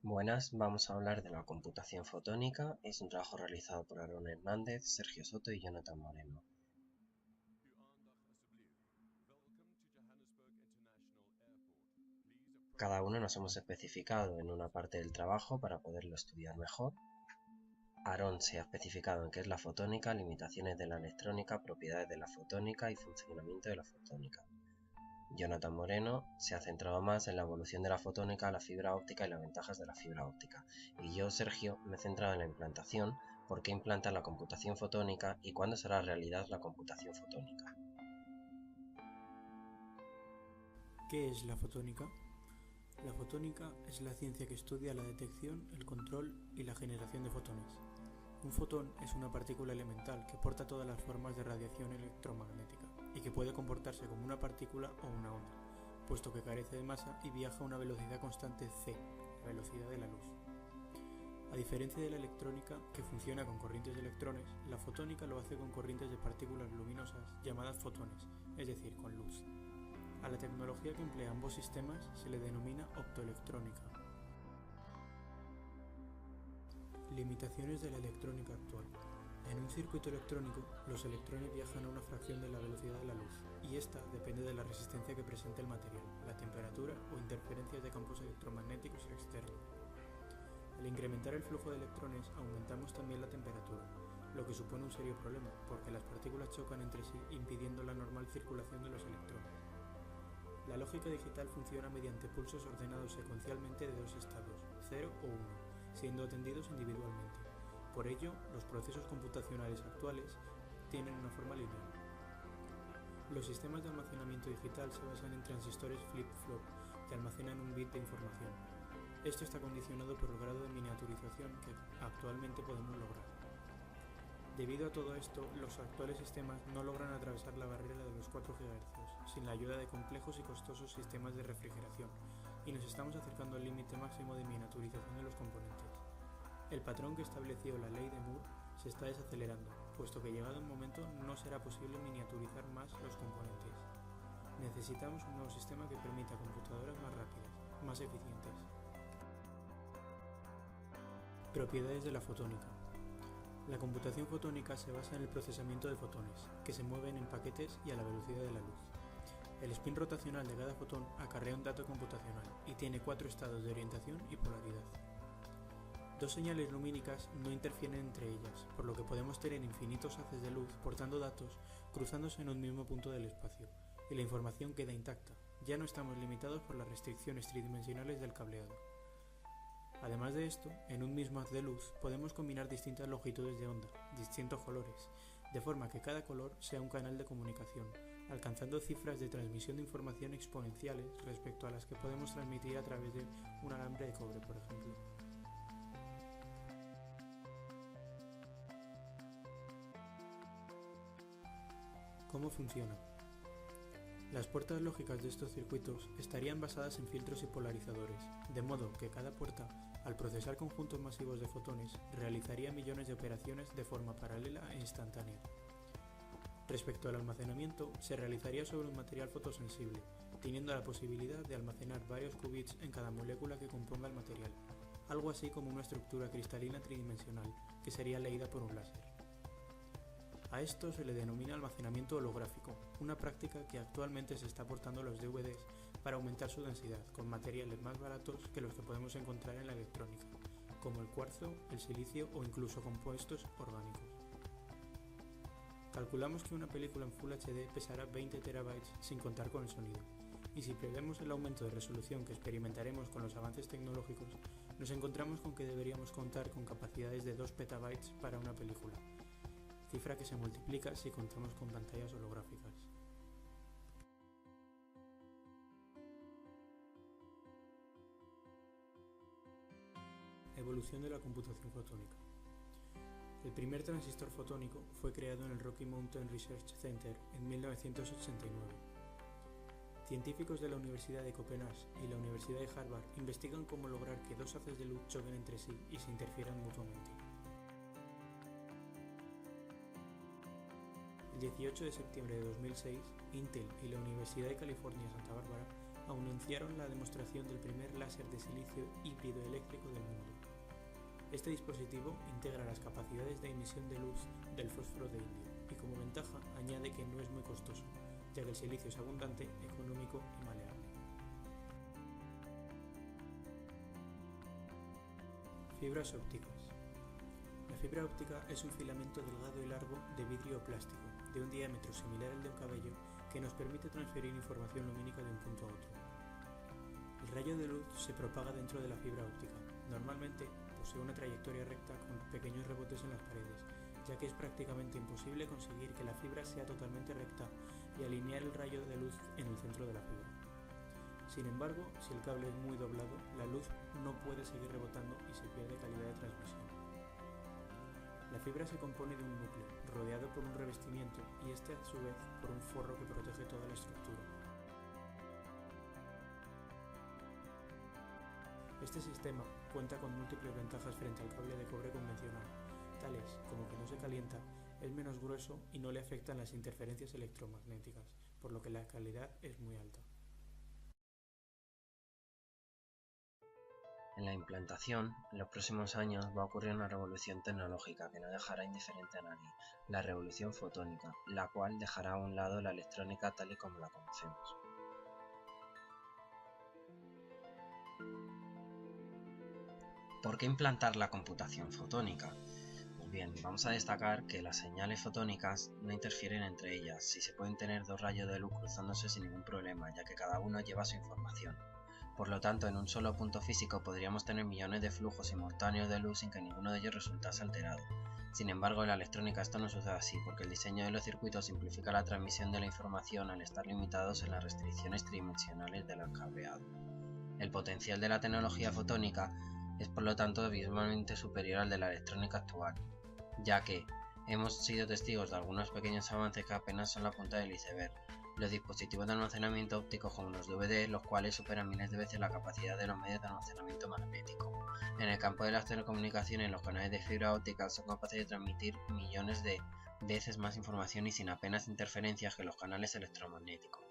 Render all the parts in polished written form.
Buenas, vamos a hablar de la computación fotónica. Es un trabajo realizado por Aarón Hernández, Sergio Soto y Jonathan Moreno. Cada uno nos hemos especificado en una parte del trabajo para poderlo estudiar mejor. Aarón se ha especificado en qué es la fotónica, limitaciones de la electrónica, propiedades de la fotónica y funcionamiento de la fotónica. Jonathan Moreno se ha centrado más en la evolución de la fotónica, la fibra óptica y las ventajas de la fibra óptica. Y yo, Sergio, me he centrado en la implantación, por qué implanta la computación fotónica y cuándo será realidad la computación fotónica. ¿Qué es la fotónica? La fotónica es la ciencia que estudia la detección, el control y la generación de fotones. Un fotón es una partícula elemental que porta todas las formas de radiación electromagnética y que puede comportarse como una partícula o una onda, puesto que carece de masa y viaja a una velocidad constante c, la velocidad de la luz. A diferencia de la electrónica, que funciona con corrientes de electrones, la fotónica lo hace con corrientes de partículas luminosas llamadas fotones, es decir, con luz. A la tecnología que emplea ambos sistemas se le denomina optoelectrónica. Limitaciones de la electrónica actual. En un circuito electrónico, los electrones viajan a una fracción de la velocidad de la luz, y esta depende de la resistencia que presente el material, la temperatura o interferencias de campos electromagnéticos externos. Al incrementar el flujo de electrones, aumentamos también la temperatura, lo que supone un serio problema, porque las partículas chocan entre sí, impidiendo la normal circulación de los electrones. La lógica digital funciona mediante pulsos ordenados secuencialmente de dos estados, 0 o 1, siendo atendidos individualmente. Por ello, los procesos computacionales actuales tienen una forma lineal. Los sistemas de almacenamiento digital se basan en transistores flip-flop que almacenan un bit de información. Esto está condicionado por el grado de miniaturización que actualmente podemos lograr. Debido a todo esto, los actuales sistemas no logran atravesar la barrera de los 4 GHz sin la ayuda de complejos y costosos sistemas de refrigeración, y nos estamos acercando al límite máximo de miniaturización de los componentes. El patrón que estableció la ley de Moore se está desacelerando, puesto que llegado un momento no será posible miniaturizar más los componentes. Necesitamos un nuevo sistema que permita computadoras más rápidas, más eficientes. Propiedades de la fotónica. La computación fotónica se basa en el procesamiento de fotones, que se mueven en paquetes y a la velocidad de la luz. El spin rotacional de cada fotón acarrea un dato computacional y tiene 4 estados de orientación y polaridad. Dos señales lumínicas no interfieren entre ellas, por lo que podemos tener infinitos haces de luz portando datos cruzándose en un mismo punto del espacio, y la información queda intacta. Ya no estamos limitados por las restricciones tridimensionales del cableado. Además de esto, en un mismo haz de luz podemos combinar distintas longitudes de onda, distintos colores, de forma que cada color sea un canal de comunicación, alcanzando cifras de transmisión de información exponenciales respecto a las que podemos transmitir a través de un alambre de cobre, por ejemplo. ¿Cómo funciona? Las puertas lógicas de estos circuitos estarían basadas en filtros y polarizadores, de modo que cada puerta, al procesar conjuntos masivos de fotones, realizaría millones de operaciones de forma paralela e instantánea. Respecto al almacenamiento, se realizaría sobre un material fotosensible, teniendo la posibilidad de almacenar varios qubits en cada molécula que componga el material, algo así como una estructura cristalina tridimensional, que sería leída por un láser. A esto se le denomina almacenamiento holográfico, una práctica que actualmente se está aportando a los DVDs para aumentar su densidad, con materiales más baratos que los que podemos encontrar en la electrónica, como el cuarzo, el silicio o incluso compuestos orgánicos. Calculamos que una película en Full HD pesará 20 terabytes sin contar con el sonido, y si prevemos el aumento de resolución que experimentaremos con los avances tecnológicos, nos encontramos con que deberíamos contar con capacidades de 2 petabytes para una película, cifra que se multiplica si contamos con pantallas holográficas. Evolución de la computación fotónica. El primer transistor fotónico fue creado en el Rocky Mountain Research Center en 1989. Científicos de la Universidad de Copenhague y la Universidad de Harvard investigan cómo lograr que dos haces de luz choquen entre sí y se interfieran mutuamente. El 18 de septiembre de 2006, Intel y la Universidad de California Santa Bárbara anunciaron la demostración del primer láser de silicio híbrido eléctrico del mundo. Este dispositivo integra las capacidades de emisión de luz del fósforo de indio y como ventaja añade que no es muy costoso, ya que el silicio es abundante, económico y maleable. Fibras ópticas. La fibra óptica es un filamento delgado y largo de vidrio o plástico, de un diámetro similar al de un cabello, que nos permite transferir información lumínica de un punto a otro. El rayo de luz se propaga dentro de la fibra óptica. Normalmente posee una trayectoria recta con pequeños rebotes en las paredes, ya que es prácticamente imposible conseguir que la fibra sea totalmente recta y alinear el rayo de luz en el centro de la fibra. Sin embargo, si el cable es muy doblado, la luz no puede seguir rebotando y se pierde calidad de transmisión. La fibra se compone de un núcleo, rodeado por un revestimiento, y este a su vez por un forro que protege toda la estructura. Este sistema cuenta con múltiples ventajas frente al cable de cobre convencional, tales como que no se calienta, es menos grueso y no le afectan las interferencias electromagnéticas, por lo que la calidad es muy alta. En la implantación, en los próximos años va a ocurrir una revolución tecnológica que no dejará indiferente a nadie, la revolución fotónica, la cual dejará a un lado la electrónica tal y como la conocemos. ¿Por qué implantar la computación fotónica? Pues bien, vamos a destacar que las señales fotónicas no interfieren entre ellas, si se pueden tener dos rayos de luz cruzándose sin ningún problema, ya que cada uno lleva su información. Por lo tanto, en un solo punto físico podríamos tener millones de flujos simultáneos de luz sin que ninguno de ellos resultase alterado. Sin embargo, en la electrónica esto no sucede así, porque el diseño de los circuitos simplifica la transmisión de la información al estar limitados en las restricciones tridimensionales del cableado. El potencial de la tecnología fotónica es por lo tanto abismalmente superior al de la electrónica actual, ya que hemos sido testigos de algunos pequeños avances que apenas son la punta del iceberg. Los dispositivos de almacenamiento óptico como los DVD, los cuales superan miles de veces la capacidad de los medios de almacenamiento magnético. En el campo de las telecomunicaciones, los canales de fibra óptica son capaces de transmitir millones de veces más información y sin apenas interferencias que los canales electromagnéticos.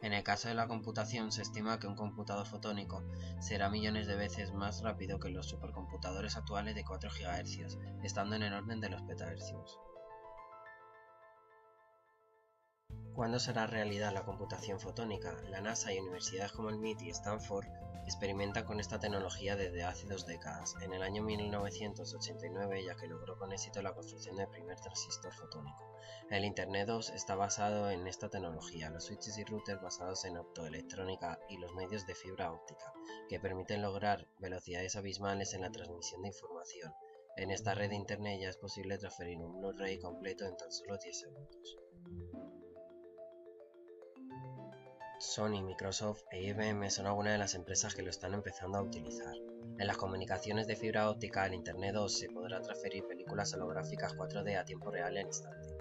En el caso de la computación, se estima que un computador fotónico será millones de veces más rápido que los supercomputadores actuales de 4 GHz, estando en el orden de los petahercios. ¿Cuándo será realidad la computación fotónica? La NASA y universidades como el MIT y Stanford experimentan con esta tecnología desde hace 2 décadas, en el año 1989, ya que logró con éxito la construcción del primer transistor fotónico. El Internet 2 está basado en esta tecnología, los switches y routers basados en optoelectrónica y los medios de fibra óptica, que permiten lograr velocidades abismales en la transmisión de información. En esta red de Internet ya es posible transferir un Blu-ray completo en tan solo 10 segundos. Sony, Microsoft e IBM son algunas de las empresas que lo están empezando a utilizar. En las comunicaciones de fibra óptica, el Internet 2 se podrá transferir películas holográficas 4D a tiempo real en instante.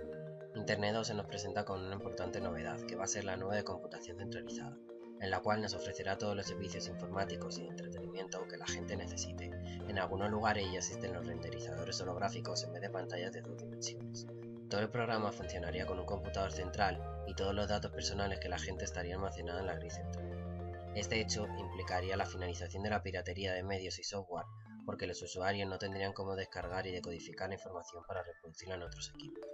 Internet 2 se nos presenta con una importante novedad, que va a ser la nube de computación centralizada, en la cual nos ofrecerá todos los servicios informáticos y de entretenimiento que la gente necesite. En algunos lugares ya existen los renderizadores holográficos en vez de pantallas de 2 dimensiones. Todo el programa funcionaría con un computador central y todos los datos personales que la gente estaría almacenada en la grid central. Este hecho implicaría la finalización de la piratería de medios y software, porque los usuarios no tendrían cómo descargar y decodificar la información para reproducirla en otros equipos.